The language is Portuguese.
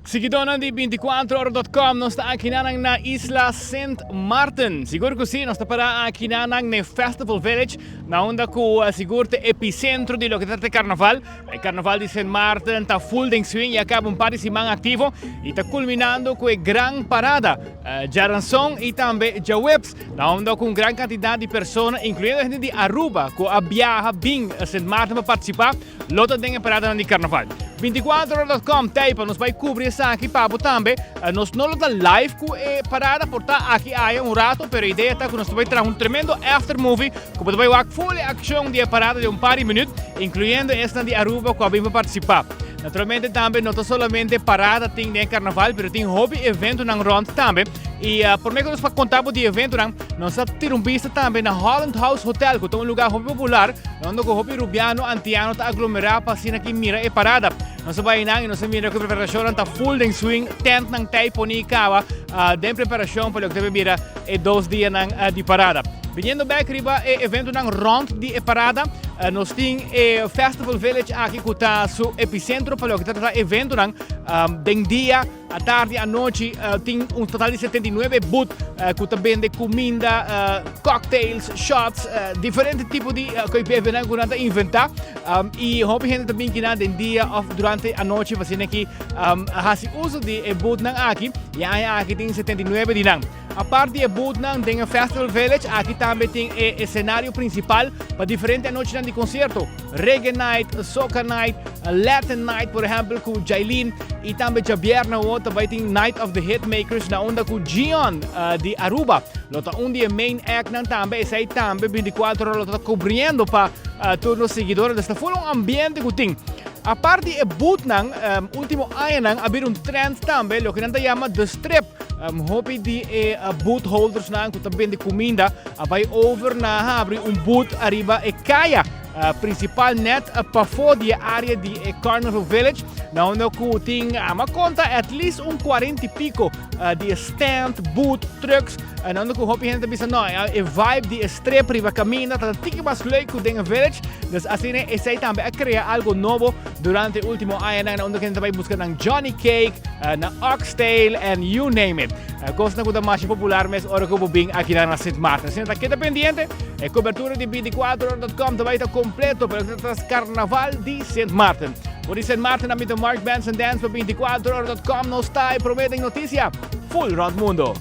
Seguidor di 24horas.com, nós está aqui na isla Sint Maarten. Siguro que sim, nós está para aqui na Festival Village, na onda que seguro é epicentro de lo que é Carnaval. O Carnaval de Sint Maarten está full de swing e acaba par de semana ativo e está culminando com a grande parada diaranson e também diahuebs, na onda com grande quantidade de pessoas, incluindo a gente de Aruba, que a viaja bem a Sint Maarten para participar, lota tem a parada de Carnaval. 24horas.com tape nos vai cobrir essa aqui papo também. Nós não está live com a parada, portanto aqui há rato, mas a ideia é que nós vai trazer tremendo after movie, que vai ter full action de parada de par de minutos, incluindo esta de Aruba que vai participar. Naturalmente também não somente parada tem de Carnaval, mas tem hobby evento na rond também. E por meio que nós contamos de evento, nós temos vista também na Holland House Hotel, que é um lugar hobby popular, onde o hobby rubiano antiano está aglomerado para assim aqui mira e parada. Nós vai na e nós mira que a preparação está full em swing, tent nang type ni kawa, de preparação para o que deve mira e 2 dias de parada. Vindo back riba e evento nang rond de parada, nós temos o Festival Village aqui que está no epicentro para o que está evento nang de dia, à tarde, à noite, tem total de 79 booths que vende comida, cocktails, shots, diferentes tipos de coisas que nós inventar. E hobby gente também que de dia ou durante a noite fazendo aqui faz uso de booth nang aqui e aqui tem 79 de nang. A parte de booth nang tem o Festival Village, aqui também tem o cenário principal para diferentes noites de concerto, reggae night, soca night, Latin night, por exemplo, com Jailin e também Javier na outra vai ter Night of the Hitmakers na onda com Gion de Aruba. Lota dia main act nang também, essa aí também 24 horas está cobrindo para todos os seguidores, desta full ambiente que tem. A parte de boot nang Ultimo nang abir trend também, lo que nanta chama the strip. Hobby de boot holders nang que também de comida, vai over na abrir boot arriba e kaya. Principal net para fora da área de Carnaval Village, na onde tem uma conta at least 40 e pico de stand, boot, trucks, na onde o gente pensa não, a vibe de strip riba caminha, tá tique mais leuk dentro do village, dus assim esse aí também a criar algo novo durante o último ano, na onde a gente vai buscar na Johnny Cake, na Oxtail and you name it. Coisa que é mais popular, mas ora que eu vou bem aqui na Sint Maarten. Se não está aqui pendiente, a cobertura de 24horas.com também está completo para o Carnaval de Sint Maarten. Por Sint Maarten, amigo Mark Benson Dance para 24horas.com, não está e prometem notícia full round mundo.